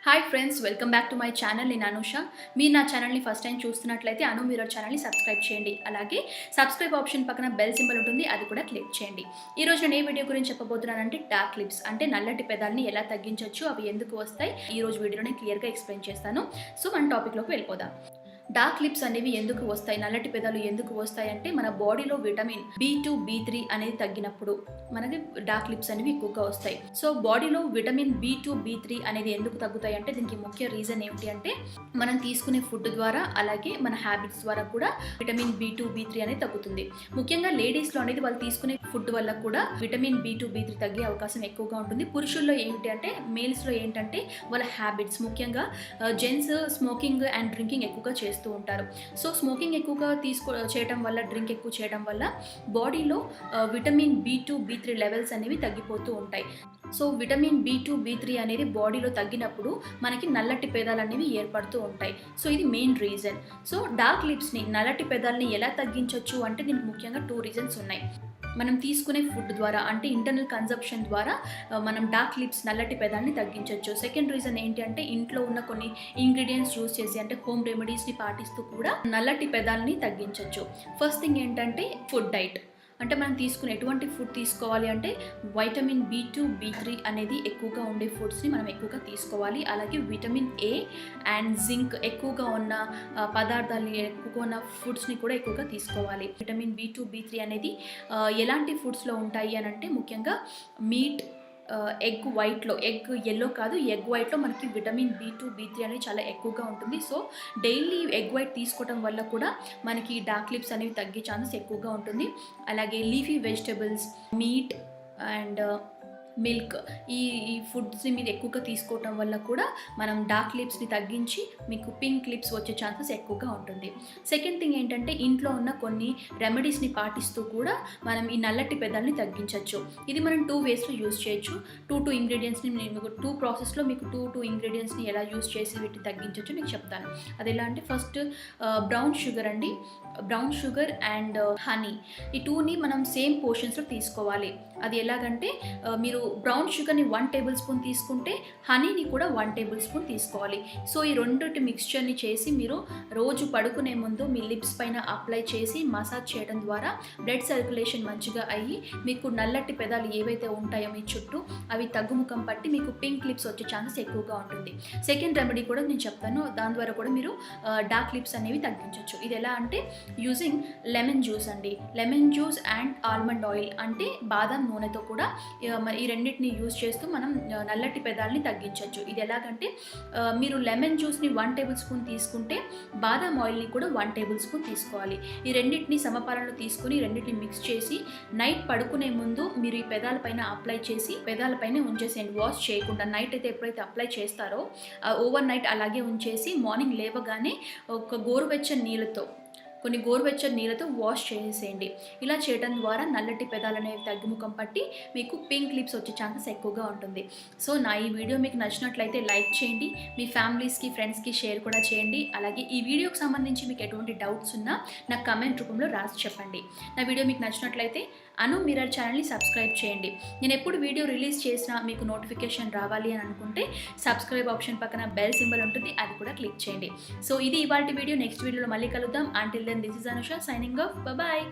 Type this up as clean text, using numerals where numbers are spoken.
Hi friends, welcome back to my channel. నేను అనుష. మీరు నా ఛానల్ని ఫస్ట్ టైం చూస్తున్నట్లయితే అను మిర్రర్ ఛానల్ని సబ్స్క్రైబ్ చేయండి. అలాగే సబ్స్క్రైబ్ ఆప్షన్ పక్కన బెల్ సింబల్ ఉంటుంది, అది కూడా క్లిక్ చేయండి. ఈరోజు నేను ఏ వీడియో గురించి చెప్పబోతున్నానంటే డార్క్ లిప్స్ అంటే నల్లటి పెదాలని ఎలా తగ్గించవచ్చు, అవి ఎందుకు వస్తాయి, ఈ రోజు వీడియోలో నేను క్లియర్గా ఎక్స్ప్లెయిన్ చేస్తాను. సో మన టాపిక్లోకి వెళ్ళిపోదాం. డార్క్ లిప్స్ అనేవి ఎందుకు వస్తాయి, నల్లటి పెదాలు ఎందుకు వస్తాయి అంటే మన బాడీలో విటమిన్ B2 B3 అనేది తగ్గినప్పుడు మనకి డార్క్ లిప్స్ అనేవి ఎక్కువగా వస్తాయి. సో బాడీలో విటమిన్ B2 B3 అనేది ఎందుకు తగ్గుతాయి అంటే దీనికి ముఖ్య రీజన్ ఏమిటి అంటే మనం తీసుకునే ఫుడ్ ద్వారా అలాగే మన హ్యాబిట్స్ ద్వారా కూడా విటమిన్ B2 B3 అనేది తగ్గుతుంది. ముఖ్యంగా లేడీస్లో అనేది వాళ్ళు తీసుకునే ఫుడ్ వల్ల కూడా విటమిన్ B2 B3 తగ్గే అవకాశం ఎక్కువగా ఉంటుంది. పురుషుల్లో ఏంటి అంటే మేల్స్లో ఏంటంటే వాళ్ళ హ్యాబిట్స్, ముఖ్యంగా జెంట్స్ స్మోకింగ్ అండ్ డ్రింకింగ్ ఎక్కువగా చేస్తూ ఉంటారు. సో స్మోకింగ్ ఎక్కువగా చేయడం వల్ల, డ్రింక్ ఎక్కువ చేయడం వల్ల బాడీలో విటమిన్ B2 B3 లెవెల్స్ అనేవి తగ్గిపోతూ ఉంటాయి. సో విటమిన్ B2 B3 అనేది బాడీలో తగ్గినప్పుడు మనకి నల్లటి పెదాలు అనేవి ఏర్పడుతూ ఉంటాయి. సో ఇది మెయిన్ రీజన్. సో డార్క్ లిప్స్ని, నల్లటి పెదాలని ఎలా తగ్గించవచ్చు అంటే దీనికి ముఖ్యంగా 2 రీజన్స్ ఉన్నాయి. మనం తీసుకునే ఫుడ్ ద్వారా అంటే ఇంటర్నల్ కన్సంప్షన్ ద్వారా మనం డార్క్ లిప్స్, నల్లటి పెదాన్ని తగ్గించవచ్చు. సెకండ్ రీజన్ ఏంటి అంటే ఇంట్లో ఉన్న కొన్ని ఇంగ్రీడియంట్స్ యూస్ చేసి అంటే హోమ్ రెమెడీస్ని పాటిస్తూ కూడా నల్లటి పెదాలని తగ్గించవచ్చు. ఫస్ట్ థింగ్ ఏంటంటే ఫుడ్ డైట్. అంటే మనం తీసుకునే ఎటువంటి ఫుడ్ తీసుకోవాలి అంటే వైటమిన్ B2 B3 అనేది ఎక్కువగా ఉండే ఫుడ్స్ని మనం ఎక్కువగా తీసుకోవాలి. అలాగే విటమిన్ A అండ్ జింక్ ఎక్కువగా ఉన్న పదార్థాలని, ఎక్కువగా ఉన్న ఫుడ్స్ని కూడా ఎక్కువగా తీసుకోవాలి. విటమిన్ B2 B3 అనేది ఎలాంటి ఫుడ్స్లో ఉంటాయి అని అంటే ముఖ్యంగా మీట్, ఎగ్ వైట్లో, ఎగ్ ఎల్లో కాదు, ఎగ్ వైట్లో మనకి విటమిన్ B2 B3 అనేది చాలా ఎక్కువగా ఉంటుంది. సో డైలీ ఎగ్ వైట్ తీసుకోవడం వల్ల కూడా మనకి డార్క్ లిప్స్ అనేవి తగ్గే ఛాన్సెస్ ఎక్కువగా ఉంటుంది. అలాగే leafy vegetables, meet and milk, ఈ ఫుడ్స్ని మీరు ఎక్కువగా తీసుకోవటం వల్ల కూడా మనం డార్క్ లిప్స్ని తగ్గించి మీకు పింక్ లిప్స్ వచ్చే ఛాన్సెస్ ఎక్కువగా ఉంటుంది. సెకండ్ థింగ్ ఏంటంటే ఇంట్లో ఉన్న కొన్ని రెమెడీస్ని పాటిస్తూ కూడా మనం ఈ నల్లటి పెదాలని తగ్గించవచ్చు. ఇది మనం 2 వేస్లో యూస్ చేయొచ్చు. 2 ఇంగ్రీడియంట్స్ని నేను 2 ప్రాసెస్లో మీకు 2 ఇంగ్రీడియంట్స్ని ఎలా యూస్ చేసి వీటిని తగ్గించవచ్చు మీకు చెప్తాను. అది ఎలా అంటే ఫస్ట్ బ్రౌన్ షుగర్ అండి. బ్రౌన్ షుగర్ అండ్ హనీ, ఈ 2ని మనం సేమ్ పోర్షన్స్లో తీసుకోవాలి. అది ఎలాగంటే మీరు బ్రౌన్ షుగర్ని 1 టేబుల్ స్పూన్ తీసుకుంటే హనీని కూడా 1 టేబుల్ స్పూన్ తీసుకోవాలి. సో ఈ రెండింటి మిక్స్చర్ని చేసి మీరు రోజు పడుకునే ముందు మీ లిప్స్ పైన అప్లై చేసి మసాజ్ చేయడం ద్వారా బ్లడ్ సర్క్యులేషన్ మంచిగా అయ్యి మీకు నల్లటి పెదాలు ఏవైతే ఉంటాయో మీ చుట్టూ అవి తగ్గుముఖం పట్టి మీకు పింక్ లిప్స్ వచ్చే ఛాన్సెస్ ఎక్కువగా ఉంటుంది. సెకండ్ రెమెడీ కూడా నేను చెప్తాను, దాని ద్వారా కూడా మీరు డార్క్ లిప్స్ అనేవి తగ్గించవచ్చు. ఇది ఎలా అంటే యూజింగ్ లెమన్ జ్యూస్ అండి. Lemon juice and almond oil అంటే బాదం నూనెతో కూడా ఈ రెండింటిని యూజ్ చేస్తూ మనం నల్లటి పెదాలని తగ్గించవచ్చు. ఇది ఎలాగంటే మీరు లెమన్ జ్యూస్ని 1 టేబుల్ స్పూన్ తీసుకుంటే బాదం ఆయిల్ని కూడా 1 టేబుల్ స్పూన్ తీసుకోవాలి. ఈ రెండింటిని సమపాలనలో తీసుకుని రెండింటిని మిక్స్ చేసి నైట్ పడుకునే ముందు మీరు ఈ పెదాలపైన అప్లై చేసి పెదాలపైన ఉంచేసేయండి, వాష్ చేయకుండా. నైట్ అయితే ఎప్పుడైతే అప్లై చేస్తారో ఓవర్ నైట్ అలాగే ఉంచేసి మార్నింగ్ లేవగానే ఒక కొన్ని గోరువెచ్చని నీళ్ళతో వాష్ చేసేయండి. ఇలా చేయడం ద్వారా నల్లటి పెదాలు అనేవి తగ్గుముఖం పట్టి మీకు పింక్ లిప్స్ వచ్చే ఛాన్సెస్ ఎక్కువగా ఉంటుంది. సో నా ఈ వీడియో మీకు నచ్చినట్లయితే లైక్ చేయండి, మీ ఫ్యామిలీస్కి, ఫ్రెండ్స్కి షేర్ కూడా చేయండి. అలాగే ఈ వీడియోకి సంబంధించి మీకు ఎటువంటి డౌట్స్ ఉన్నా నాకు కమెంట్ రూపంలో రాసి చెప్పండి. నా వీడియో మీకు నచ్చినట్లయితే అను మిర్రర్ ఛానల్ని సబ్స్క్రైబ్ చేయండి. నేను ఎప్పుడు వీడియో రిలీజ్ చేసినా మీకు నోటిఫికేషన్ రావాలి అని అనుకుంటే సబ్స్క్రైబ్ ఆప్షన్ పక్కన బెల్ సింబల్ ఉంటుంది, అది కూడా క్లిక్ చేయండి. సో ఇది ఇవాల్టి వీడియో. నెక్స్ట్ వీడియోలో మళ్ళీ కలుద్దాం. Until then this is Anusha signing off. Bye.